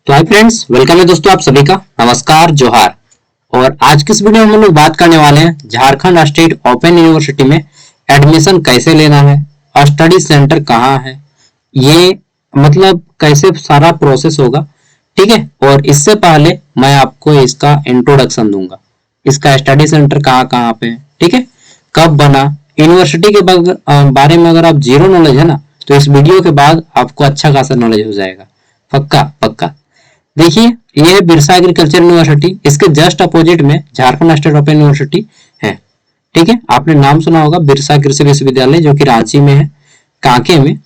तो hi friends, welcome है दोस्तों आप सभी का। नमस्कार, जोहार। और आज की इस वीडियो में हम लोग बात करने वाले हैं झारखंड स्टेट ओपन यूनिवर्सिटी में एडमिशन कैसे लेना है, स्टडी सेंटर कहाँ है, ये मतलब कैसे सारा प्रोसेस होगा। ठीक है। और इससे पहले मैं आपको इसका इंट्रोडक्शन दूंगा, इसका स्टडी सेंटर कहाँ कहाँ पे है, ठीक है, कब बना, यूनिवर्सिटी के बारे में अगर आप जीरो नॉलेज है ना, तो इस वीडियो के बाद आपको अच्छा खासा नॉलेज हो जाएगा। पक्का पक्का। देखिए, ये है बिरसा एग्रीकल्चर यूनिवर्सिटी, इसके जस्ट अपोजिट में झारखंड स्टेट ओपन यूनिवर्सिटी है। ठीक है, आपने नाम सुना होगा बिरसा कृषि विश्वविद्यालय, जो कि रांची में है, कांके में।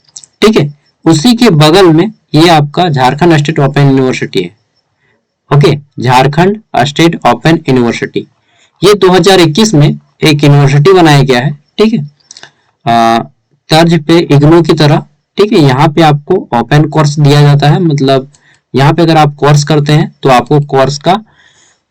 ठीक है, उसी के बगल में ये आपका झारखंड स्टेट ओपन यूनिवर्सिटी है। Okay, Jharkhand state open university ये 2021 में एक यूनिवर्सिटी बनाया गया है। ठीक है, तर्ज पे इग्नू की तरह। ठीक है, यहाँ पे आपको ओपन कोर्स दिया जाता है, मतलब यहाँ पे अगर आप कोर्स करते हैं तो आपको कोर्स का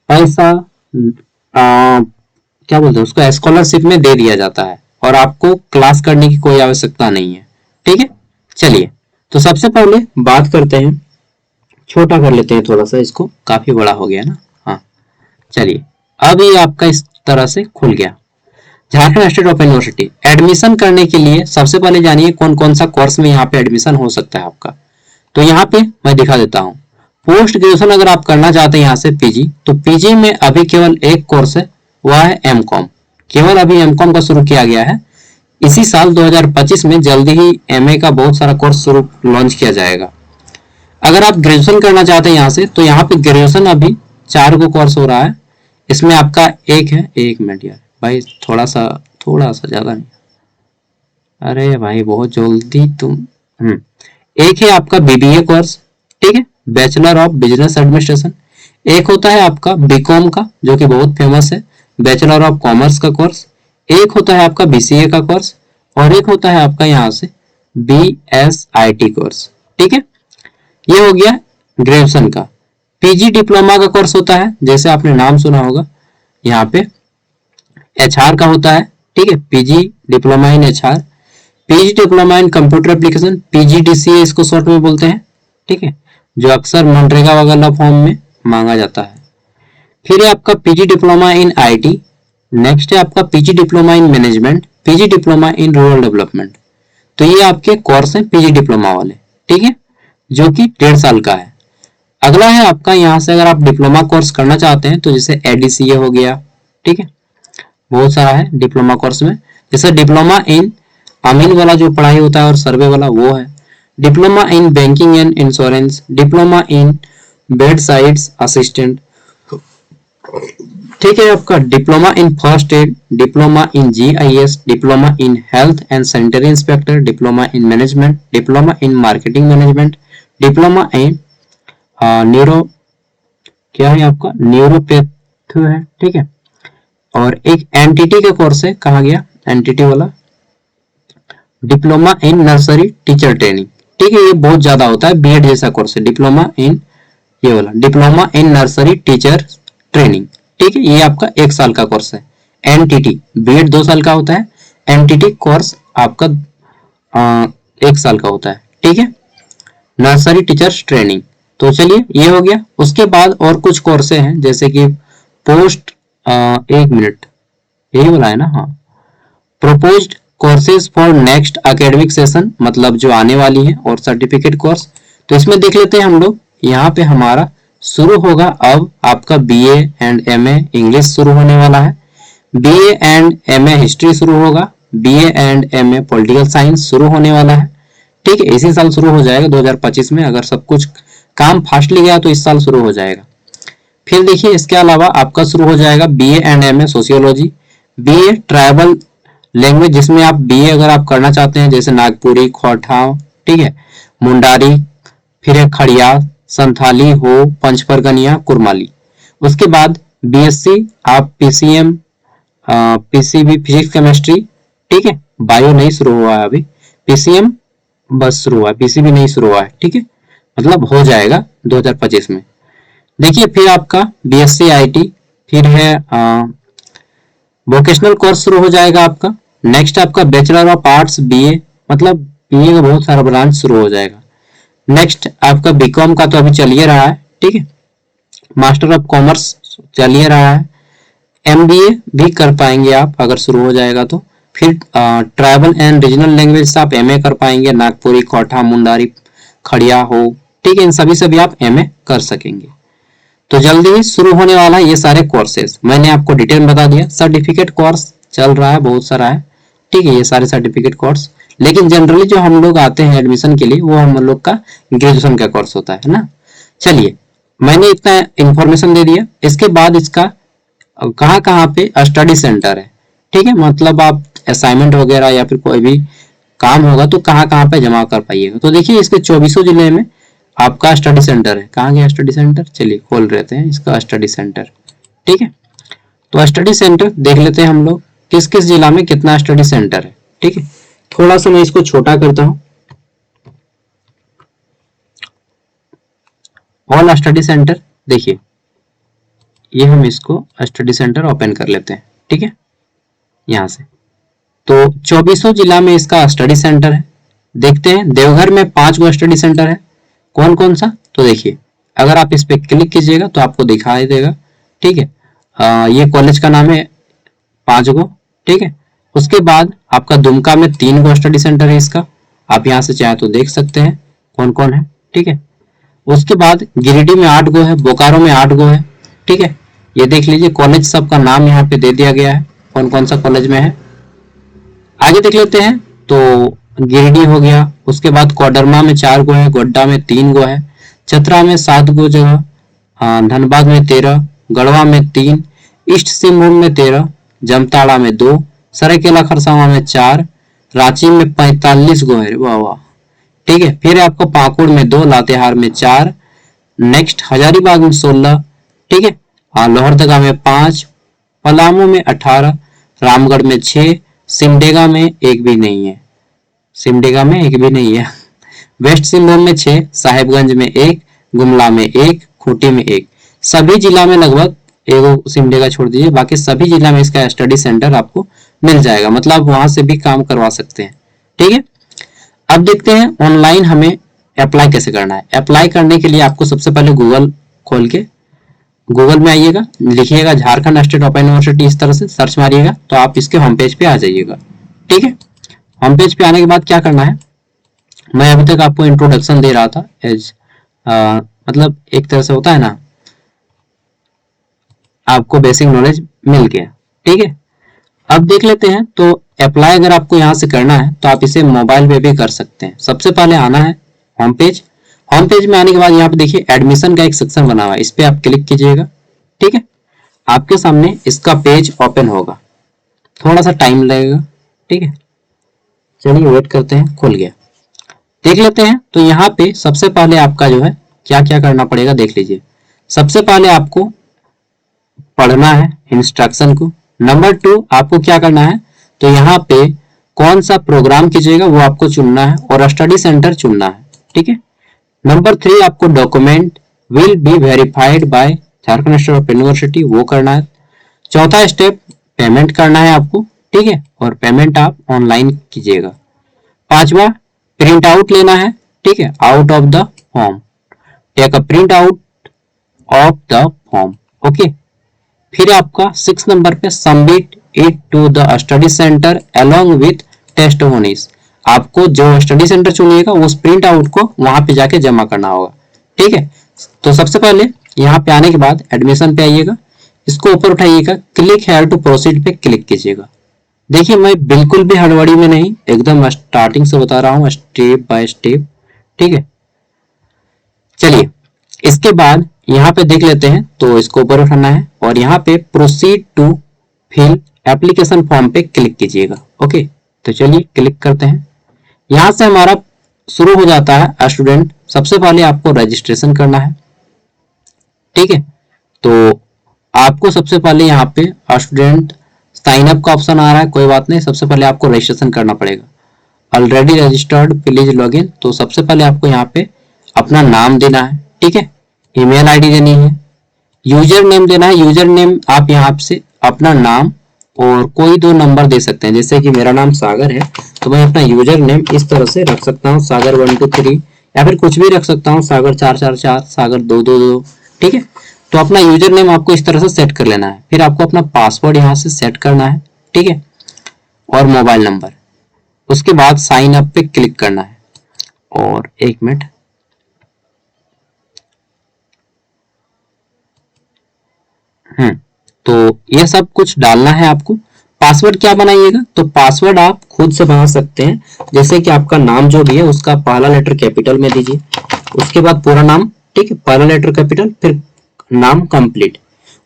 पैसा क्या बोलते हैं उसको, स्कॉलरशिप में दे दिया जाता है, और आपको क्लास करने की कोई आवश्यकता नहीं है। ठीक है, चलिए तो सबसे पहले बात करते हैं, छोटा कर लेते हैं थोड़ा सा इसको, काफी बड़ा हो गया ना। हाँ चलिए, अब ये आपका इस तरह से खुल गया Jharkhand state open university. Admission करने के लिए सबसे पहले जानिए कौन कौन सा कोर्स में यहाँ पे एडमिशन हो सकता है आपका। तो यहाँ पे मैं दिखा देता हूँ। पोस्ट ग्रेजुएशन अगर आप करना चाहते हैं यहाँ से पीजी, तो पीजी में अभी केवल एक कोर्स है, वह है एमकॉम। केवल अभी एमकॉम का शुरू किया गया है। इसी साल 2025 में जल्दी ही एमए का बहुत सारा कोर्स शुरू लॉन्च किया जाएगा। अगर आप ग्रेजुएशन करना चाहते हैं यहाँ से, तो यहाँ पे ग्रेजुएशन अभी 4 को कोर्स हो रहा है। इसमें आपका एक है, 1 मिनट यार भाई, थोड़ा सा ज्यादा नहीं, अरे भाई बहुत जल्दी तुम। एक है आपका बीबीए कोर्स, ठीक है, बैचलर ऑफ बिजनेस एडमिनिस्ट्रेशन। एक होता है आपका बीकॉम का, जो कि बहुत फेमस है, बैचलर ऑफ कॉमर्स का कोर्स। एक होता है आपका बीसीए का कोर्स, और एक होता है आपका यहाँ से बीएसआईटी कोर्स। ठीक है, ये हो गया ग्रेजुएशन का। पीजी डिप्लोमा का कोर्स होता है, जैसे आपने नाम सुना होगा, यहाँ पे एचआर का होता है। ठीक है, PG diploma in HR, PG diploma in computer application, PGDCA इसको शॉर्ट में बोलते हैं। ठीक है, जो अक्सर मनरेगा वगैरह फॉर्म में मांगा जाता है। फिर है आपका PG diploma in IT. Next है आपका PG diploma in management, PG diploma in rural development. तो ये आपके कोर्स हैं पीजी डिप्लोमा वाले। ठीक है, जो कि 1.5 साल का है। अगला है आपका, यहाँ से अगर आप डिप्लोमा कोर्स करना चाहते हैं, तो जैसे एडीसीए हो गया। ठीक है, बहुत सारा है डिप्लोमा कोर्स में, जैसे डिप्लोमा इन अमीन वाला जो पढ़ाई होता है और सर्वे वाला वो है, diploma in banking and insurance, diploma in bed sides assistant. ठीक है, आपका diploma in first aid, diploma in GIS, diploma in health and sanitary inspector, diploma in management, diploma in marketing management, diploma in neuro, क्या है आपका, न्यूरोपैथ है। ठीक है, और एक एनटीटी का कोर्स है, कहा गया एनटीटी वाला, diploma in nursery teacher training. ठीक है, ये बहुत ज्यादा होता है, बीएड जैसा कोर्स है, डिप्लोमा इन ये वाला diploma in nursery teacher training. ठीक है, ये आपका 1 साल का कोर्स है। एनटीटी बीएड 2 साल का होता है, एनटीटी कोर्स आपका 1 साल का होता है। ठीक है, नर्सरी टीचर्स ट्रेनिंग। तो चलिए, ये हो गया। उसके बाद और कुछ कोर्से हैं, जैसे कि पोस्ट 1 मिनट, यही वाला है ना, हाँ, proposed courses for next academic session, मतलब जो आने वाली है, और सर्टिफिकेट कोर्स। तो इसमें देख लेते हैं हम लोग। यहाँ पे हमारा शुरू होगा अब आपका बीए एंड एमए इंग्लिश शुरू होने वाला है, बीए एंड एमए हिस्ट्री शुरू होगा, BA and MA political science शुरू होने वाला है। ठीक है, इसी साल शुरू हो जाएगा 2025 में, अगर सब कुछ काम फास्टली गया तो इस साल शुरू हो जाएगा। फिर देखिए, इसके अलावा आपका शुरू हो जाएगा BA and MA sociology, BA tribal language, जिसमें आप बीए अगर आप करना चाहते हैं, जैसे नागपुरी, खोठाव, ठीक है, मुंडारी, फिर है खड़िया, संथाली हो, पंचपरगनिया, कुरमाली। उसके बाद बीएससी आप पीसीएम, पीसीबी फिजिक्स केमिस्ट्री। ठीक है, बायो नहीं शुरू हुआ है अभी, पीसीएम बस शुरू हुआ है, पीसीबी नहीं शुरू हुआ है। ठीक है, मतलब हो जाएगा 2025 में। देखिए, फिर आपका बीएससी आईटी, फिर है वोकेशनल कोर्स शुरू हो जाएगा आपका। नेक्स्ट आपका बैचलर ऑफ आर्ट्स बीए, मतलब बीए का बहुत सारा ब्रांच शुरू हो जाएगा। नेक्स्ट आपका बीकॉम का तो अभी चल ही रहा है, ठीक है, मास्टर ऑफ कॉमर्स चल ही रहा है, एमबीए भी कर पाएंगे आप अगर शुरू हो जाएगा तो। फिर ट्राइबल एंड रीजनल लैंग्वेज से आप एमए कर पाएंगे, नागपुरी, कोठा, मुंडारी, खड़िया हो, ठीक है, इन सभी से भी आप एमए कर सकेंगे। तो जल्दी ही शुरू होने वाला है ये सारे कोर्सेज, मैंने आपको डिटेल बता दिया। सर्टिफिकेट कोर्स चल रहा है, बहुत सारा है, ठीक है, ये सारे सर्टिफिकेट कोर्स। लेकिन जनरली जो हम लोग आते हैं एडमिशन के लिए वो हम लोग का ग्रेजुएशन का कोर्स होता है ना। चलिए, मैंने इतना इंफॉर्मेशन दे दिया। इसके बाद इसका कहाँ कहाँ पे स्टडी सेंटर है, ठीक है, मतलब आप असाइनमेंट वगैरह या फिर कोई भी काम होगा तो कहाँ कहाँ पे जमा कर पाइएगा। तो देखिए, इसके 24 जिले में आपका स्टडी सेंटर है। कहाँ गया स्टडी सेंटर, चलिए खोल लेते हैं इसका स्टडी सेंटर, ठीक है। तो स्टडी सेंटर देख लेते हैं हम लोग किस किस जिला में कितना स्टडी सेंटर है, ठीक है। थोड़ा सा मैं इसको छोटा करता हूं, ऑल स्टडी सेंटर, देखिए ये हम इसको स्टडी सेंटर ओपन कर लेते हैं, ठीक है, यहां से। तो 24 जिला में इसका स्टडी सेंटर है। देखते हैं देवघर में 5 गो स्टडी सेंटर है, कौन कौन सा, तो देखिए अगर आप इस पे क्लिक कीजिएगा तो आपको दिखाई देगा, ठीक है। ये कॉलेज का नाम है 5 गो, ठीक है। उसके बाद आपका दुमका में 3 गो स्टडी सेंटर है इसका, आप यहाँ से चाहे तो देख सकते हैं कौन कौन है, ठीक है। उसके बाद गिरिडीह में 8 गो है, बोकारो में 8 गो है, ठीक है। ये देख लीजिए कॉलेज सबका नाम यहाँ पे दे दिया गया है, कौन कौन सा कॉलेज में है। आगे देख लेते हैं, तो गिरिडीह हो गया, उसके बाद कोडरमा में 4 गो है, गोड्डा में 3 गो है, चतरा में 7 गो जगह, धनबाद में 13, गढ़वा में 3, ईस्ट सिंहभूम में 13, जामताड़ा में 2, सरायकेला खरसावां में 4, रांची में 45 गो है, वाह वाह, ठीक है। फिर आपको पाकुड़ में 2, लातेहार में 4, नेक्स्ट हजारीबाग में 16, ठीक है, लोहरदगा में 5, पलामू में 18, रामगढ़ में 6, सिमडेगा में एक भी नहीं है, सिमडेगा में एक भी नहीं है, वेस्ट सिंहभूम में 6, साहेबगंज में 1, गुमला में 1, खूंटी में 1, सभी जिला में लगभग एगो सिमडेगा छोड़ दीजिए, बाकी सभी जिला में इसका स्टडी सेंटर आपको मिल जाएगा, मतलब वहां से भी काम करवा सकते हैं, ठीक है। अब देखते हैं ऑनलाइन हमें अप्लाई कैसे करना है। अप्लाई करने के लिए आपको सबसे पहले गूगल खोल के गूगल में आइएगा, लिखिएगा झारखंड स्टेट ओपन यूनिवर्सिटी, इस तरह से सर्च मारिएगा तो आप इसके होम पेज पे आ जाइएगा, ठीक है। होम पेज पे आने के बाद क्या करना है, मैं अभी तक आपको इंट्रोडक्शन दे रहा था एज मतलब एक तरह से होता है ना, आपको बेसिक नॉलेज मिल गया, ठीक है। अब देख लेते हैं, तो अप्लाई अगर आपको यहाँ से करना है तो आप इसे मोबाइल पे भी कर सकते हैं। सबसे पहले आना है होम पेज, होम पेज में आने के बाद यहाँ पे देखिए एडमिशन का एक सेक्शन बना हुआ है, इस पे आप क्लिक कीजिएगा, ठीक है। आपके सामने इसका पेज ओपन होगा, थोड़ा सा टाइम लगेगा, ठीक है, चलिए वेट करते हैं। खुल गया, देख लेते हैं। तो यहाँ पे सबसे पहले आपका जो है क्या क्या करना पड़ेगा देख लीजिए। सबसे पहले आपको पढ़ना है इंस्ट्रक्शन को। नंबर 2 आपको क्या करना है, तो यहाँ पे कौन सा प्रोग्राम कीजिएगा वो आपको चुनना है और स्टडी सेंटर चुनना है, ठीक है। नंबर 3 आपको document will be verified bye Jharkhand state open university, वो करना है। चौथा स्टेप पेमेंट करना है आपको, ठीक है, और पेमेंट आप ऑनलाइन कीजिएगा। 5वां प्रिंट आउट लेना है, ठीक है, out of the form, take a print out of the form, okay. फिर आपका 6 नंबर पे submit it to the study centre along with testimonies, आपको जो स्टडी सेंटर चुनिएगा उस प्रिंट आउट को वहां पे जाके जमा करना होगा, ठीक है। तो सबसे पहले यहाँ पे आने के बाद एडमिशन पे आइएगा, इसको ऊपर उठाइएगा, क्लिक हेयर टू प्रोसीड पे क्लिक कीजिएगा। देखिए मैं बिल्कुल भी हड़बड़ी में नहीं, एकदम स्टार्टिंग से बता रहा हूँ, स्टेप बाय स्टेप, ठीक है। चलिए इसके बाद यहाँ पे देख लेते हैं, तो इसको ऊपर उठाना है और यहाँ पे proceed to fill application form पे क्लिक कीजिएगा, ओके। तो चलिए क्लिक करते हैं, यहाँ से हमारा शुरू हो जाता है स्टूडेंट। सबसे पहले आपको रजिस्ट्रेशन करना है, ठीक है। तो आपको सबसे पहले यहाँ पे स्टूडेंट साइन अप का ऑप्शन आ रहा है, कोई बात नहीं, सबसे पहले आपको रजिस्ट्रेशन करना पड़ेगा। Already registered please log in, तो सबसे पहले आपको यहाँ पे अपना नाम देना है, ठीक है, ईमेल आईडी देनी है, यूजर नेम देना है। यूजर नेम आप यहाँ से अपना नाम और कोई 2 नंबर दे सकते हैं, जैसे कि मेरा नाम सागर है तो मैं अपना यूजर नेम इस तरह से रख सकता हूँ, सागर 123, या फिर कुछ भी रख सकता हूँ, सागर 444, सागर 222, ठीक है। तो अपना यूजर नेम आपको इस तरह से सेट कर लेना है। फिर आपको अपना पासवर्ड यहाँ से सेट करना है, ठीक है, और मोबाइल नंबर। उसके बाद साइन अप पे क्लिक करना है। और एक मिनट, तो ये सब कुछ डालना है आपको। पासवर्ड क्या बनाइएगा, तो पासवर्ड आप खुद से बना सकते हैं। जैसे कि आपका नाम जो भी है उसका पहला लेटर कैपिटल में दीजिए, उसके बाद पूरा नाम, ठीक है, पहला लेटर कैपिटल, फिर नाम कंप्लीट,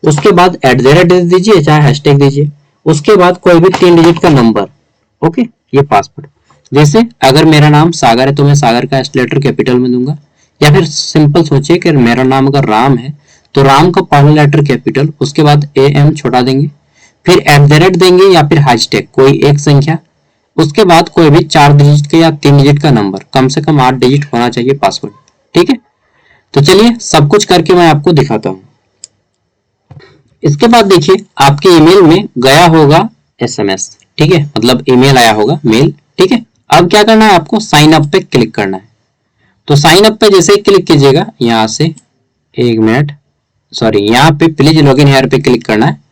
उसके बाद @ दीजिए, चाहे हैशटैग दीजिए, उसके बाद कोई भी 3 डिजिट का नंबर, ओके, ये पासवर्ड। जैसे अगर मेरा नाम सागर है तो मैं सागर का लेटर कैपिटल में दूंगा, या फिर सिंपल सोचिए कि मेरा नाम अगर राम है तो राम का पहला लेटर कैपिटल, उसके बाद AM छोटा देंगे, फिर @ देंगे या फिर हैशटैग कोई एक संख्या, उसके बाद कोई भी 4 डिजिट का या 3 डिजिट का नंबर, कम से कम 8 डिजिट होना चाहिए पासवर्ड, ठीक है। तो चलिए सब कुछ करके मैं आपको दिखाता हूँ। इसके बाद देखिए आपके ईमेल में गया होगा SMS, ठीक है, मतलब ईमेल आया होगा मेल, ठीक है। अब क्या करना है, आपको साइन अप पे क्लिक करना है। तो साइन अप पे जैसे ही क्लिक कीजिएगा, यहाँ से, एक मिनट, सॉरी, यहाँ पे प्लीज लॉगिन हियर पे क्लिक करना है।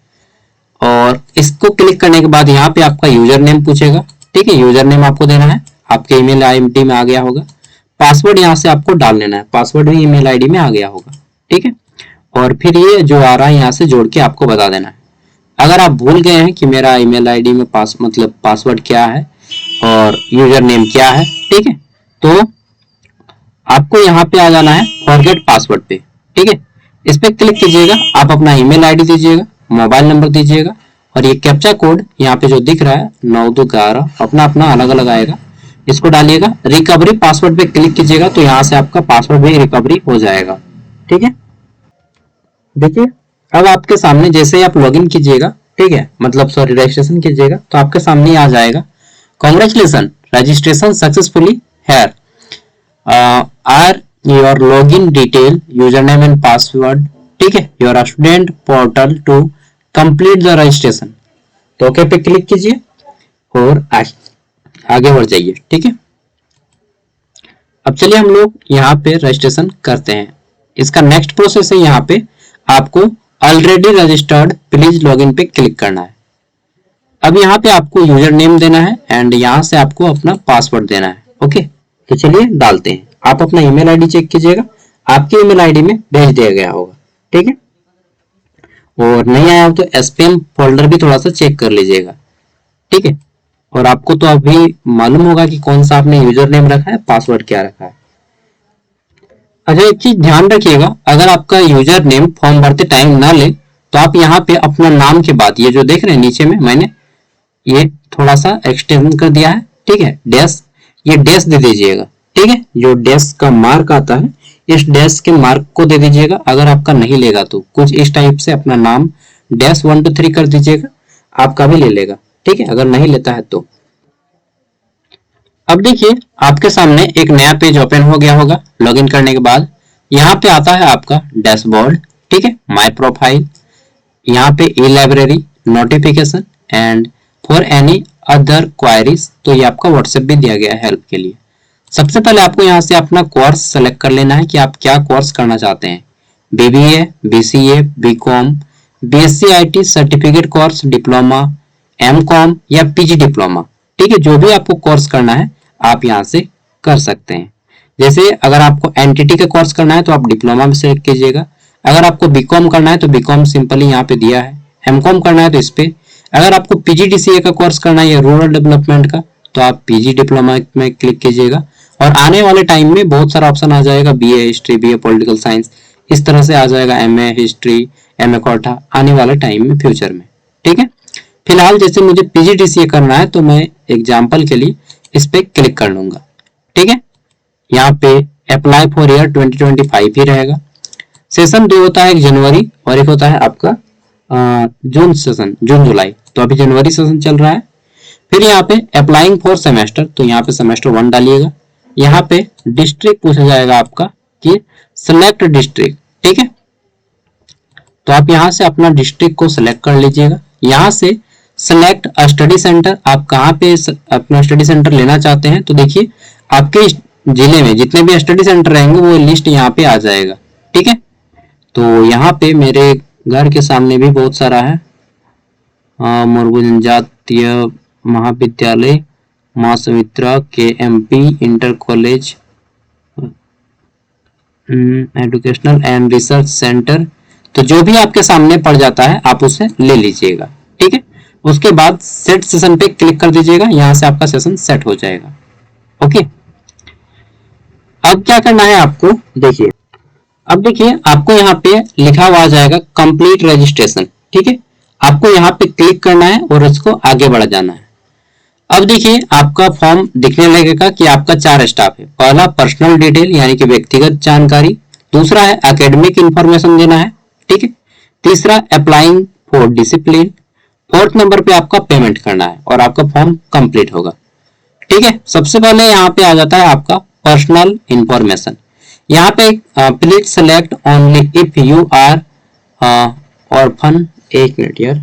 और इसको क्लिक करने के बाद यहाँ पे आपका यूजर नेम पूछेगा, ठीक है, यूजर नेम आपको देना है, आपके ईमेल ID में आ गया होगा। पासवर्ड यहाँ से आपको डाल लेना है, पासवर्ड भी ईमेल ID में आ गया होगा, ठीक है। और फिर ये जो आ रहा है यहाँ से जोड़ के आपको बता देना है। अगर आप भूल गए हैं कि मेरा ईमेल ID में मतलब पासवर्ड क्या है और यूजर नेम क्या है, ठीक है, तो आपको यहाँ पे आ जाना है फॉरगेट पासवर्ड पे, ठीक है। इस पे क्लिक कीजिएगा, आप अपना ईमेल ID दीजिएगा, मोबाइल नंबर दीजिएगा, और ये कैप्चा कोड यहाँ पे जो दिख रहा है 9211 अपना अपना अलग अलग आएगा, इसको डालिएगा। रिकवरी पासवर्ड पे क्लिक कीजिएगा तो यहाँ से आपका पासवर्ड भी रिकवरी हो जाएगा, ठीक है। देखिए अब आपके सामने जैसे ही आप लॉगिन कीजिएगा, ठीक है, मतलब सॉरी रजिस्ट्रेशन कीजिएगा, तो आपके सामने आ जाएगा, congratulation, registration successfully here, are your login detail, user name and password, ठीक है, your student portal to complete the registration. तो ओके पे क्लिक कीजिए और आगे बढ़ जाइए, ठीक है। अब चलिए हम लोग यहाँ पे रजिस्ट्रेशन करते हैं। इसका नेक्स्ट प्रोसेस है, यहाँ पे आपको ऑलरेडी रजिस्टर्ड प्लीज लॉगिन पे क्लिक करना है। अब यहाँ पे आपको यूजर नेम देना है एंड यहाँ से आपको अपना पासवर्ड देना है, ओके। तो चलिए डालते हैं। आप अपना ईमेल ID चेक कीजिएगा, आपके ईमेल ID में भेज दिया गया होगा, ठीक है। और नहीं आया हो तो SPM फोल्डर भी थोड़ा सा चेक कर लीजिएगा, ठीक है। और आपको तो अभी मालूम होगा कि कौन सा आपने यूजर नेम रखा है, पासवर्ड क्या रखा है। अच्छा एक चीज ध्यान रखिएगा, अगर आपका यूजर नेम फॉर्म भरते टाइम ना ले तो आप यहाँ पे अपना नाम के बाद ये जो देख रहे हैं नीचे में मैंने ये थोड़ा सा एक्सटेंड कर दिया है, ठीक है, डैश, ये डैश दे दीजिएगा, ठीक है। जो डैश का मार्क आता है इस डैश के मार्क को दे दीजिएगा। अगर आपका नहीं लेगा तो कुछ इस टाइप से अपना नाम डैश 1 2 3 कर दीजिएगा, आपका भी ले लेगा, ठीक है, अगर नहीं लेता है तो। अब देखिए आपके सामने एक नया पेज ओपन हो गया होगा लॉगिन करने के बाद। यहाँ पे आता है आपका डैशबोर्ड, ठीक है, माय प्रोफाइल, यहाँ पे ई library, notification and for any other queries. तो ये आपका व्हाट्सएप भी दिया गया है हेल्प के लिए। सबसे पहले आपको यहाँ से अपना कोर्स सेलेक्ट कर लेना है कि आप क्या कोर्स करना चाहते हैं, BBA, BCA, BCom, BSc IT, certificate course, diploma, MCom या PG डिप्लोमा, ठीक है, जो भी आपको कोर्स करना है आप यहाँ से कर सकते हैं। जैसे अगर आपको एंटिटी का कोर्स करना है तो आप डिप्लोमा में सेलेक्ट कीजिएगा, अगर आपको BCom करना है तो BCom सिंपली यहाँ पे दिया है, MCom करना है तो इस पे, अगर आपको PGDCA का कोर्स करना है या रूरल डेवलपमेंट का तो आप PG डिप्लोमा में क्लिक कीजिएगा। और आने वाले टाइम में बहुत सारा ऑप्शन आ जाएगा, BA history, BA political science, इस तरह से आ जाएगा, MA हिस्ट्री, MA कोटा आने वाले टाइम में फ्यूचर में, ठीक है। फिलहाल जैसे मुझे PGDCA करना है तो मैं एग्जाम्पल के लिए इस पे क्लिक कर लूंगा, ठीक है। यहाँ पे अप्लाई फॉर ईयर 2025 ही रहेगा। सेशन 2 होता है, एक जनवरी और एक होता है आपका जून सेशन, जून जुलाई, तो अभी जनवरी सेशन चल रहा है। फिर यहाँ पे अप्लाइंग फॉर सेमेस्टर, तो यहाँ पे सेमेस्टर 1 डालिएगा। यहाँ पे डिस्ट्रिक्ट पूछा जाएगा आपका कि सिलेक्ट डिस्ट्रिक्ट, ठीक है, तो आप यहाँ से अपना डिस्ट्रिक्ट को सिलेक्ट कर लीजिएगा। यहाँ से सिलेक्ट स्टडी सेंटर, आप कहाँ पे अपना स्टडी सेंटर लेना चाहते हैं। तो देखिए आपके जिले में जितने भी स्टडी सेंटर रहेंगे वो लिस्ट यहाँ पे आ जाएगा। ठीक है, तो यहाँ पे मेरे घर के सामने भी बहुत सारा है। मुर्मू जनजातीय महाविद्यालय, माँ Sumitra, KMP inter college, educational and research centre. तो जो भी आपके सामने पड़ जाता है आप उसे ले लीजिएगा। ठीक है, उसके बाद सेट सेशन पे क्लिक कर दीजिएगा, यहाँ से आपका सेशन सेट हो जाएगा। ओके, अब क्या करना है आपको, देखिए अब देखिए आपको यहाँ पे लिखा हुआ आ जाएगा कंप्लीट रजिस्ट्रेशन। ठीक है, आपको यहाँ पे क्लिक करना है और उसको आगे बढ़ जाना है। अब देखिए आपका फॉर्म दिखने लगेगा कि आपका 4 स्टाफ है। पहला पर्सनल डिटेल यानी कि व्यक्तिगत जानकारी, दूसरा है एकेडमिक इंफॉर्मेशन देना है। ठीक है, तीसरा applying for discipline, fourth number पे आपका पेमेंट करना है और आपका फॉर्म कंप्लीट होगा। ठीक है, सबसे पहले यहाँ पे आ जाता है आपका पर्सनल इंफॉर्मेशन। यहाँ पे please select only if you are orphan. एक मिनट यार,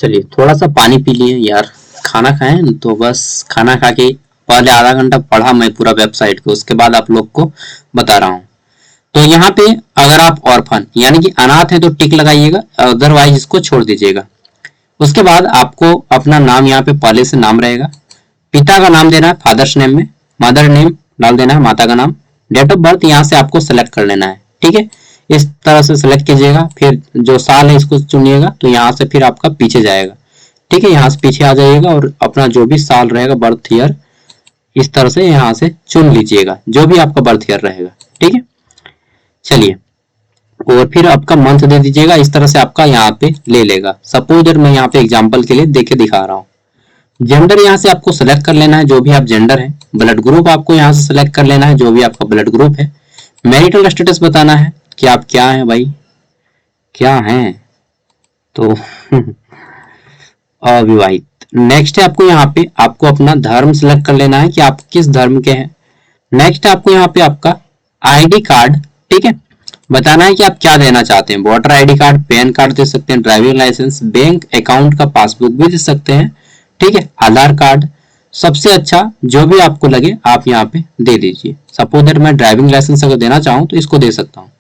चलिए थोड़ा सा पानी पी लिए यार, खाना खाएं तो बस खाना खा के पहले आधा घंटा पढ़ा मैं पूरा वेबसाइट को, उसके बाद आप लोग को बता रहा हूँ। तो यहाँ पे अगर आप ऑर्फन यानी कि अनाथ है तो टिक लगाइएगा, अदरवाइज इसको छोड़ दीजिएगा। उसके बाद आपको अपना नाम यहाँ पे पहले से नाम रहेगा, पिता का नाम देना है फादर्स नेम में, मदर नेम डाल देना है माता का नाम, डेट ऑफ बर्थ यहाँ से आपको सेलेक्ट कर लेना है। ठीक है, इस तरह से सेलेक्ट कीजिएगा, फिर जो साल है इसको चुनिएगा, तो यहाँ से फिर आपका पीछे जाएगा। ठीक है, यहाँ से पीछे आ जाइएगा और अपना जो भी साल रहेगा बर्थ ईयर इस तरह से यहाँ से चुन लीजिएगा, जो भी आपका बर्थ ईयर रहेगा। ठीक है, चलिए और फिर आपका मंथ दे दीजिएगा, इस तरह से आपका यहाँ पे ले लेगा। सपोज मैं यहाँ पे एग्जाम्पल के लिए देके दिखा रहा हूँ। जेंडर यहाँ से आपको सेलेक्ट कर लेना है, जो भी आप जेंडर है। ब्लड ग्रुप आपको यहाँ से सेलेक्ट कर लेना है, जो भी आपका ब्लड ग्रुप है। मैरिटल स्टेटस बताना है कि आप क्या हैं भाई, क्या हैं, तो अविवाहित। नेक्स्ट है आपको यहाँ पे आपको अपना धर्म सेलेक्ट कर लेना है कि आप किस धर्म के हैं। नेक्स्ट आपको यहाँ पे आपका आईडी कार्ड, ठीक है, बताना है कि आप क्या देना चाहते हैं। Voter ID card, PAN card दे सकते हैं, ड्राइविंग लाइसेंस, बैंक अकाउंट का पासबुक भी दे सकते हैं। ठीक है, आधार कार्ड, सबसे अच्छा जो भी आपको लगे आप यहाँ पे दे दीजिए। सपोज दैट मैं ड्राइविंग लाइसेंस अगर देना चाहूँ तो इसको दे सकता हूँ।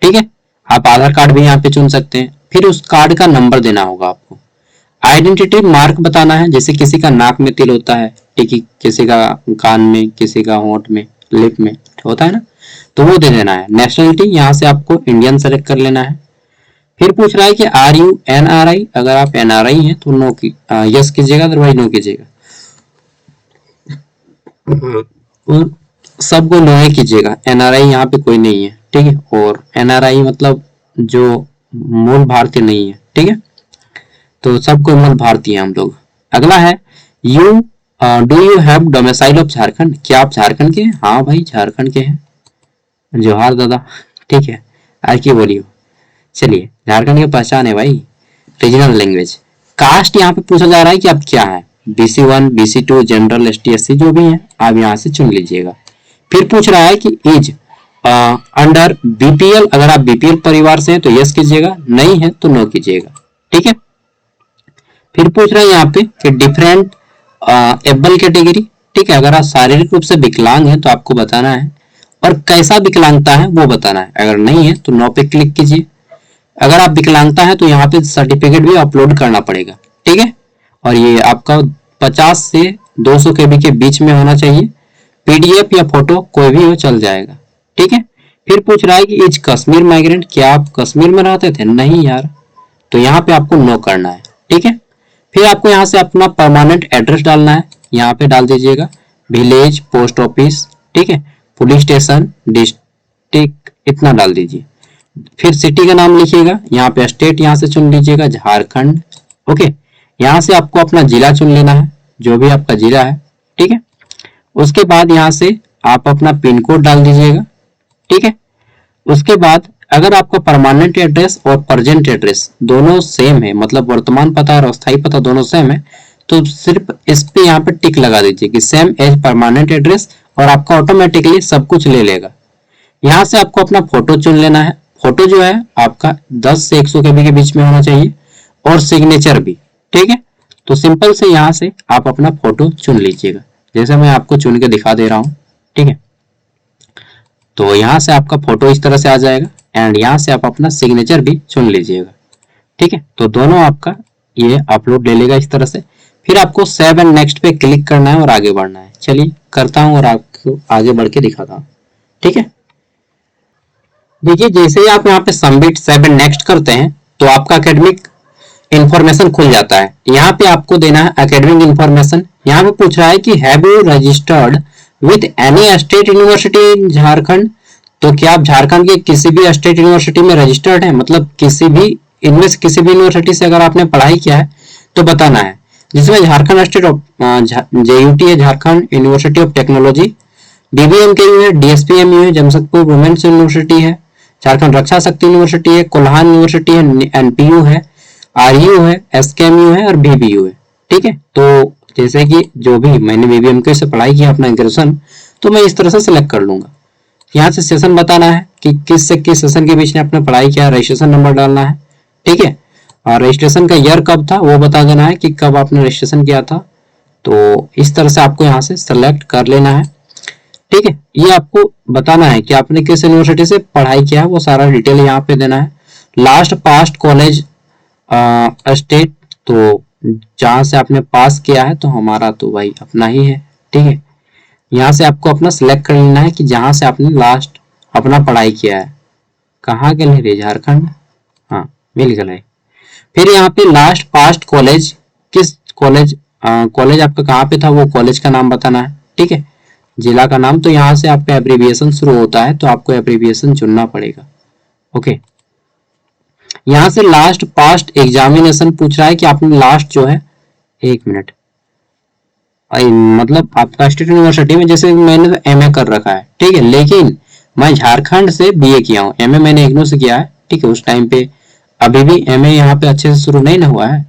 ठीक है, आप आधार कार्ड भी यहाँ पे चुन सकते हैं। फिर उस कार्ड का नंबर देना होगा आपको। आइडेंटिटी मार्क बताना है, जैसे किसी का नाक में तिल होता है, ठीक है, किसी का कान में, किसी का होंठ में, लिप में होता है ना, तो वो दे देना है। नेशनलिटी यहाँ से आपको इंडियन सेलेक्ट कर लेना है। फिर पूछ रहा है कि आर यू NRI, अगर आप NRI हैं तो नो की यस कीजिएगा, अदरवाइज नो कीजिएगा। और सबको नो ही कीजिएगा, NRI यहाँ पे कोई नहीं है। ठीक है, और NRI मतलब जो मूल भारतीय नहीं है। ठीक है, तो सबको मूल भारतीय हम लोग। अगला है you do you have domicile of Jharkhand, क्या आप झारखंड के हैं? हाँ भाई झारखंड के हैं, जोहार दादा। ठीक है, आगे बोलिए। चलिए, झारखंड की पहचान है भाई, रीजनल लैंग्वेज। कास्ट यहाँ पे पूछा जा रहा है कि आप क्या है, BC1, BC2, general, ST, SC जो भी है आप यहाँ से चुन लीजिएगा। फिर पूछ रहा है कि इज अंडर BPL, अगर आप BPL परिवार से हैं तो यस कीजिएगा, नहीं है तो नो कीजिएगा। ठीक है, फिर पूछ रहा है यहाँ पे कि डिफरेंट एबल कैटेगरी। ठीक है, अगर आप शारीरिक रूप से विकलांग हैं तो आपको बताना है, और कैसा विकलांगता है वो बताना है। अगर नहीं है तो नो पे क्लिक कीजिए। अगर आप विकलांगता है तो यहाँ पे सर्टिफिकेट भी अपलोड करना पड़ेगा। ठीक है, और ये आपका 50 से 200 KB के बीच में होना चाहिए। PDF या फोटो कोई भी हो चल जाएगा। ठीक है, फिर पूछ रहा है कि इज कश्मीर माइग्रेंट, क्या आप कश्मीर में रहते थे? नहीं यार, तो यहाँ पे आपको नो करना है। ठीक है, फिर आपको यहाँ से अपना परमानेंट एड्रेस डालना है, यहाँ पे डाल दीजिएगा, विलेज, पोस्ट ऑफिस, ठीक है, पुलिस स्टेशन, डिस्ट्रिक्ट, इतना डाल दीजिए। फिर सिटी का नाम लिखिएगा, यहाँ पे स्टेट यहाँ से चुन लीजिएगा, झारखंड। ओके, यहाँ से आपको अपना जिला चुन लेना है, जो भी आपका जिला है। ठीक है, उसके बाद यहाँ से आप अपना पिन कोड डाल दीजिएगा। ठीक है, उसके बाद अगर आपका परमानेंट एड्रेस और प्रेजेंट एड्रेस दोनों सेम है, मतलब वर्तमान पता और अस्थायी पता दोनों सेम है, तो सिर्फ इस पे यहाँ पे टिक लगा दीजिए कि सेम एज परमानेंट एड्रेस, और आपका ऑटोमेटिकली सब कुछ ले लेगा। यहाँ से आपको अपना फोटो चुन लेना है। फोटो जो है आपका 10 से 100 KB के बीच में होना चाहिए, और सिग्नेचर भी। ठीक है, तो सिंपल से यहाँ से आप अपना फोटो चुन लीजिएगा। जैसे मैं आपको चुन के दिखा दे रहा हूँ, ठीक है। तो यहाँ से आपका फोटो इस तरह से आ जाएगा एंड यहाँ से आप अपना सिग्नेचर भी चुन लीजिएगा, ठीक है। तो दोनों आपका ये अपलोड ले लेगा इस तरह से। फिर आपको सेव एंड नेक्स्ट पे क्लिक करना है और आगे बढ़ना है। चलिए करता हूँ और आपको आगे बढ़ के दिखाता हूँ, ठीक है। देखिए जैसे ही आप यहाँ पे सबमिट सेव एंड नेक्स्ट करते हैं तो आपका एकेडमिक इंफॉर्मेशन खुल जाता है। यहाँ पे आपको देना है एकेडमिक इंफॉर्मेशन। यहाँ पे पूछ रहा है कि have you registered with any state university in Jharkhand. तो क्या आप झारखंड के किसी भी स्टेट यूनिवर्सिटी में रजिस्टर्ड है, मतलब किसी भी इनमें से किसी भी यूनिवर्सिटी से अगर आपने पढ़ाई किया है तो बताना है। जिसमें झारखंड स्टेट ऑफ JUT है, Jharkhand university of technology, BBMKU है, DSPMU है, जमशेदपुर वुमेन्स यूनिवर्सिटी है, झारखंड रक्षा शक्ति यूनिवर्सिटी है, कोल्हान यूनिवर्सिटी है, NPU है, RU है, SKMU है और BBU है, ठीक है। तो जैसे कि जो भी मैंने BBMKU से पढ़ाई किया अपना ग्रेजुएशन, तो मैं इस तरह से सिलेक्ट कर लूंगा। यहाँ से सेशन बताना है कि किस से किस सेशन के बीच में आपने पढ़ाई किया, रजिस्ट्रेशन नंबर डालना है, ठीक है। और रजिस्ट्रेशन का ईयर कब था वो बता देना है कि कब आपने रजिस्ट्रेशन किया था। तो इस तरह से आपको यहाँ से सेलेक्ट कर लेना है, ठीक है। ये आपको बताना है कि आपने किस यूनिवर्सिटी से पढ़ाई किया है, वो सारा डिटेल यहाँ पे देना है। लास्ट पास्ट कॉलेज स्टेट, तो जहाँ से आपने पास किया है तो हमारा तो भाई अपना ही है, ठीक है। यहाँ से आपको अपना सिलेक्ट कर लेना है कि जहाँ से आपने लास्ट अपना पढ़ाई किया है। कहाँ के लिए, झारखंड, हाँ मिल गए। फिर यहाँ पे लास्ट पास्ट कॉलेज, किस कॉलेज कॉलेज आपका कहाँ पे था वो कॉलेज का नाम बताना है, ठीक है, जिला का नाम। तो यहाँ से आपका एब्रीविएशन शुरू होता है तो आपको एब्रीविएशन चुनना पड़ेगा, ओके। यहाँ से लास्ट पास्ट एग्जामिनेशन पूछ रहा है कि आपने लास्ट जो है, एक मिनट, मतलब आपका स्टेट यूनिवर्सिटी में, जैसे मैंने तो MA कर रखा है, ठीक है, लेकिन मैं झारखंड से BA किया हूँ, MA मैंने इग्नू से किया है, ठीक है। उस टाइम पे अभी भी MA यहाँ पे अच्छे से शुरू नहीं ना हुआ है।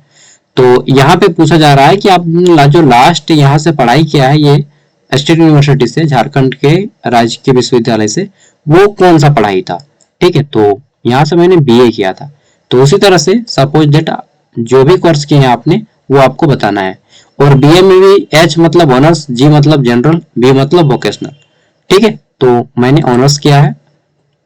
तो यहाँ पे पूछा जा रहा है कि आप जो लास्ट यहाँ से पढ़ाई किया है ये स्टेट यूनिवर्सिटी से, झारखंड के राजकीय विश्वविद्यालय से, वो कौन सा पढ़ाई था, ठीक है। तो यहाँ से मैंने BA किया था। तो उसी तरह से सपोज दैट जो भी कोर्स किए हैं आपने वो आपको बताना है। और BA में भी H मतलब ऑनर्स, G मतलब जनरल, B मतलब वोकेशनल, ठीक है। तो मैंने ऑनर्स किया है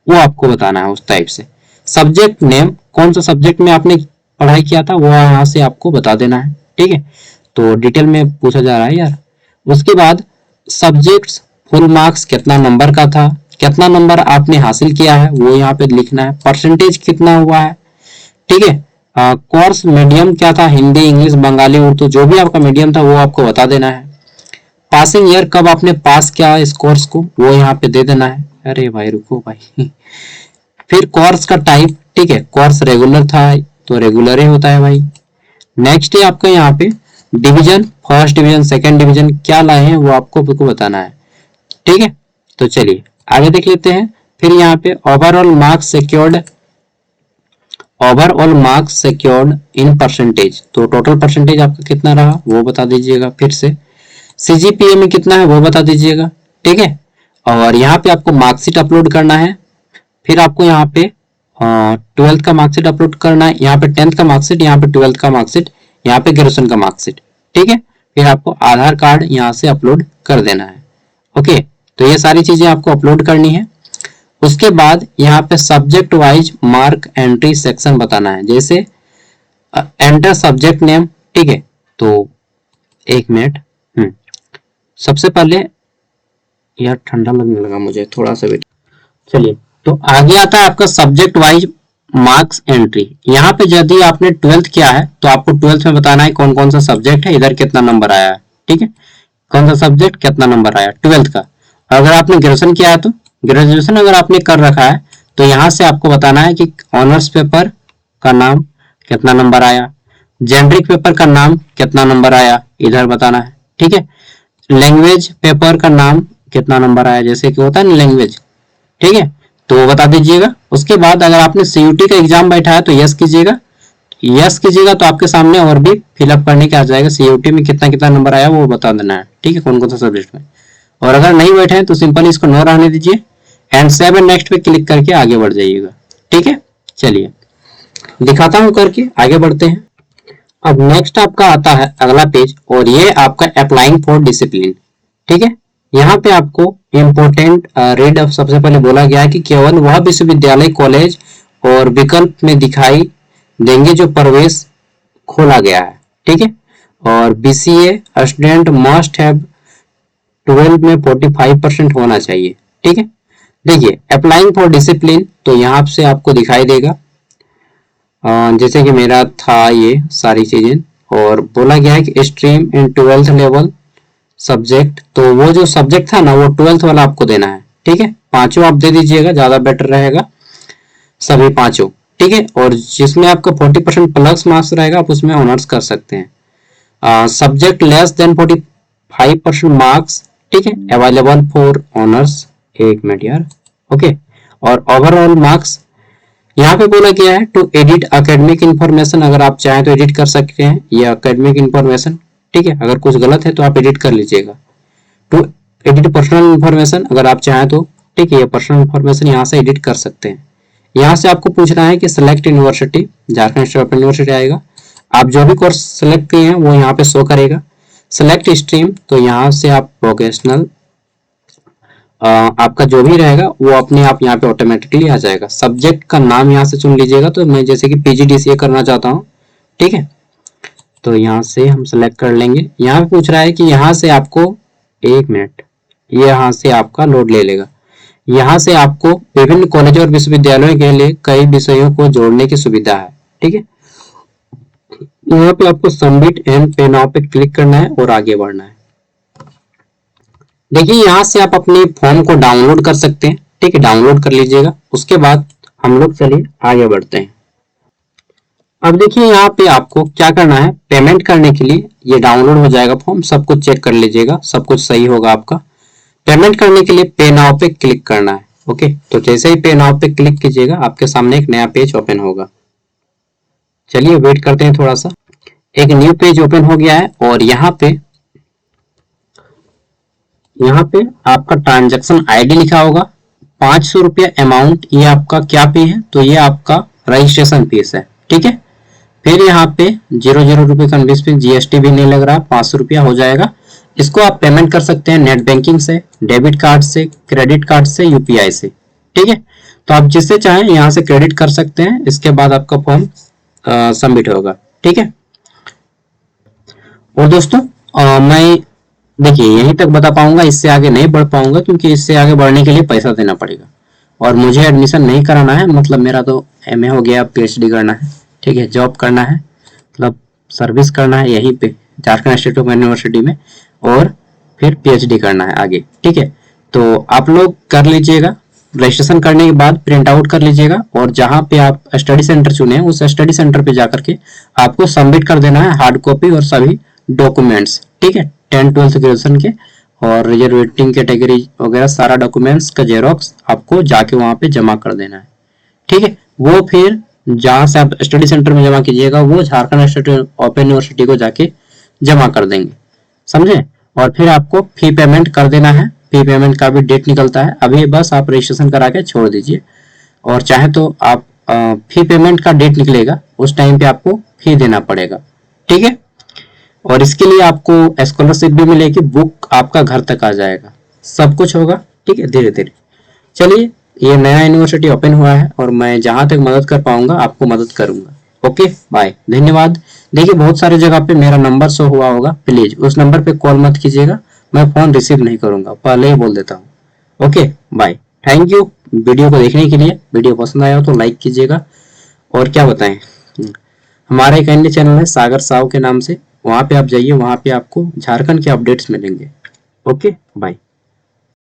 वो आपको बताना है उस टाइप से। सब्जेक्ट नेम, कौन सा सब्जेक्ट में आपने पढ़ाई किया था वो यहाँ से आपको बता देना है, ठीक है। तो डिटेल में पूछा जा रहा है यार। उसके बाद सब्जेक्ट्स फुल मार्क्स कितना नंबर का था, कितना नंबर आपने हासिल किया है वो यहाँ पे लिखना है, परसेंटेज कितना हुआ है, ठीक है। कोर्स मीडियम क्या था, हिंदी, इंग्लिश, बंगाली, उर्दू, जो भी आपका मीडियम था वो आपको बता देना है। पासिंग ईयर, कब आपने पास किया इस कोर्स को वो यहाँ पे दे देना है। अरे भाई रुको भाई फिर कोर्स का टाइप, ठीक है, कोर्स रेगुलर था तो रेगुलर ही होता है भाई। नेक्स्ट है आपका यहाँ पे division, first division, second division क्या लाए हैं वो आपको बताना है, ठीक है। तो चलिए आगे देख लेते हैं। फिर यहाँ पे overall marks secured in percentage, तो टोटल परसेंटेज आपका कितना रहा वो बता दीजिएगा। फिर से CGPA में कितना है वो बता दीजिएगा, ठीक है। और यहाँ पे आपको मार्कशीट अपलोड करना है। फिर आपको यहाँ पे 12th का मार्कशीट अपलोड करना है, यहाँ पे 10th का मार्कशीट, यहाँ पे 12th का मार्कशीट, यहाँ पे ग्रेजुएशन का मार्कशीट, ठीक है। फिर आपको आधार कार्ड यहाँ से अपलोड कर देना है, ओके। तो ये सारी चीजें आपको अपलोड करनी है। उसके बाद यहाँ पे subject wise mark entry section बताना है, जैसे एंटर सब्जेक्ट नेम, ठीक है। तो एक मिनट, सबसे पहले यार ठंडा लगने लगा मुझे, थोड़ा सा वेट। चलिए तो आगे आता है आपका सब्जेक्ट वाइज मार्क्स एंट्री। यहाँ पे यदि आपने 12th किया है तो आपको 12th में बताना है कौन कौन सा सब्जेक्ट है, इधर कितना नंबर आया है, ठीक है, कौन सा सब्जेक्ट कितना नंबर आया 12th का। अगर आपने ग्रेजुएशन किया है तो ग्रेजुएशन अगर आपने कर रखा है तो यहाँ से आपको बताना है कि ऑनर्स पेपर का नाम कितना नंबर आया, जेनरिक पेपर का नाम कितना नंबर आया इधर बताना है, ठीक है। लैंग्वेज पेपर का नाम कितना नंबर आया, जैसे कि होता है ना लैंग्वेज, ठीक है, तो वो बता दीजिएगा। उसके बाद अगर आपने CUT का एग्जाम बैठा है तो यस कीजिएगा, तो आपके सामने और भी फिलअप करने के आ जाएगा। CUT में कितना कितना नंबर आया वो बता देना है, ठीक है, कौन कौन सा सब्जेक्ट में। और अगर नहीं बैठे हैं तो सिंपल इसको नो रहने दीजिए एंड सेव एंड नेक्स्ट पे क्लिक करके आगे बढ़ जाइएगा, ठीक है। चलिए दिखाता हूं करके, आगे बढ़ते हैं। अब नेक्स्ट आपका आता है अगला पेज और ये आपका अप्लाइंग फॉर डिसिप्लिन। ठीक है, यहाँ पे आपको इम्पोर्टेंट रीड सबसे पहले बोला गया है कि केवल वह विश्वविद्यालय, कॉलेज और विकल्प में दिखाई देंगे जो प्रवेश खोला गया है। ठीक है, और बीसीए स्टूडेंट मस्ट हैव 12 में 45% होना चाहिए। ठीक है, देखिए अप्लाइंग फॉर डिसिप्लिन, तो यहाँ से आपको दिखाई देगा जैसे कि मेरा था ये सारी चीजें, और बोला गया है कि stream in 12th level subject, तो वो जो सब्जेक्ट था ना वो 12th वाला आपको देना है। ठीक है, पांचों आप दे दीजिएगा, ज्यादा बेटर रहेगा, सभी पांचों। ठीक है, और जिसमें आपका 40% प्लस मार्क्स रहेगा आप उसमें ऑनर्स कर सकते हैं। सब्जेक्ट लेस देन 45% मार्क्स, ठीक है, अवेलेबल फॉर ऑनर्स। एक मिनट यार, ओके, और ओवरऑल मार्क्स यहाँ पे बोला गया है टू एडिट एकेडमिक इन्फॉर्मेशन, अगर आप चाहें तो एडिट कर सकते हैं ये एकेडमिक इन्फॉर्मेशन। ठीक है, अगर कुछ गलत है तो आप एडिट कर लीजिएगा। टू एडिट पर्सनल इन्फॉर्मेशन, अगर आप चाहें तो ठीक है, ये पर्सनल इन्फॉर्मेशन यहाँ से एडिट कर सकते हैं। यहाँ से आपको पूछना है कि select university, Jharkhand state open university आएगा। आप जो भी कोर्स सेलेक्ट किए हैं वो यहाँ पे शो करेगा। सिलेक्ट स्ट्रीम, तो यहाँ से आप वोकेशनल आपका जो भी रहेगा वो अपने आप यहाँ पे ऑटोमेटिकली आ जाएगा। सब्जेक्ट का नाम यहाँ से चुन लीजिएगा, तो मैं जैसे कि पीजीडीसीए करना चाहता हूँ। ठीक है, तो यहाँ से हम सेलेक्ट कर लेंगे। यहाँ पे पूछ रहा है कि यहाँ से आपको, एक मिनट, ये यहाँ से आपका लोड ले लेगा। यहाँ से आपको विभिन्न कॉलेज और विश्वविद्यालयों के लिए कई विषयों को जोड़ने की सुविधा है। ठीक है, यहाँ पे आपको सबमिट एंड पे नाउ पे क्लिक करना है और आगे बढ़ना है। देखिए यहाँ से आप अपने फॉर्म को डाउनलोड कर सकते हैं। ठीक है, डाउनलोड कर लीजिएगा। उसके बाद हम लोग चलिए आगे बढ़ते हैं। अब देखिए यहाँ पे आपको क्या करना है, पेमेंट करने के लिए ये डाउनलोड हो जाएगा फॉर्म, सब कुछ चेक कर लीजिएगा, सब कुछ सही होगा आपका। पेमेंट करने के लिए पे नाउ पे क्लिक करना है। ओके, तो जैसे ही पे नाउ पे क्लिक कीजिएगा आपके सामने एक नया पेज ओपन होगा। चलिए वेट करते हैं थोड़ा सा। एक न्यू पेज ओपन हो गया है और यहाँ पे आपका ट्रांजैक्शन आईडी लिखा होगा। 500 रुपया अमाउंट, ये आपका क्या फी है, तो ये आपका रजिस्ट्रेशन फीस है। ठीक है, फिर यहाँ पे 00 रुपये का फीस, जीएसटी भी नहीं लग रहा, 500 रुपया हो जाएगा। इसको आप पेमेंट कर सकते हैं नेट बैंकिंग से, डेबिट कार्ड से, क्रेडिट कार्ड से, यूपीआई से। ठीक है, तो आप जिससे चाहें यहाँ से क्रेडिट कर सकते हैं। इसके बाद आपका फॉर्म सबमिट होगा। ठीक है, और दोस्तों मैं देखिए यहीं तक बता पाऊंगा, इससे आगे नहीं बढ़ पाऊंगा क्योंकि इससे आगे बढ़ने के लिए पैसा देना पड़ेगा और मुझे एडमिशन नहीं कराना है। मतलब मेरा तो एमए हो गया, पीएचडी करना है। ठीक है, जॉब करना है, मतलब सर्विस करना है यहीं पे झारखंड स्टेट ओपन यूनिवर्सिटी में, और फिर पीएचडी करना है आगे। ठीक है, तो आप लोग कर लीजिएगा। रजिस्ट्रेशन करने के बाद प्रिंट आउट कर लीजिएगा और जहाँ पे आप स्टडी सेंटर चुने हैं उस स्टडी सेंटर पे जाकर के आपको सबमिट कर देना है हार्ड कॉपी और सभी डॉक्यूमेंट्स। ठीक है, 10th 12th ग्रेजुएशन के और रिजर्वेटिंग कैटेगरी वगैरह सारा डॉक्यूमेंट्स का जेरोक्स आपको जाके वहां पे जमा कर देना है। ठीक है, वो फिर जहां से आप स्टडी सेंटर में जमा कीजिएगा वो झारखंड स्टेट ओपन यूनिवर्सिटी को जाके जमा कर देंगे, समझे। और फिर आपको फी पेमेंट कर देना है। फी पेमेंट का भी डेट निकलता है, अभी बस आप रजिस्ट्रेशन करा के छोड़ दीजिए, और चाहे तो आप फी पेमेंट का डेट निकलेगा उस टाइम पे आपको फी देना पड़ेगा। ठीक है, और इसके लिए आपको स्कॉलरशिप भी मिलेगी, बुक आपका घर तक आ जाएगा, सब कुछ होगा। ठीक है, धीरे धीरे। चलिए, ये नया यूनिवर्सिटी ओपन हुआ है और मैं जहां तक मदद कर पाऊंगा आपको मदद करूंगा। ओके, बाय, धन्यवाद। देखिए बहुत सारे जगह पे मेरा नंबर शो हुआ होगा, प्लीज उस नंबर पे कॉल मत कीजिएगा, मैं फोन रिसीव नहीं करूंगा, पहले ही बोल देता हूँ। Okay, bye, thank you video को देखने के लिए। वीडियो पसंद आया हो तो लाइक कीजिएगा, और क्या बताएं, हमारा एक अन्य चैनल है सागर साव के नाम से, वहां पे आप जाइए, वहां पे आपको झारखंड के अपडेट्स मिलेंगे। Okay, bye.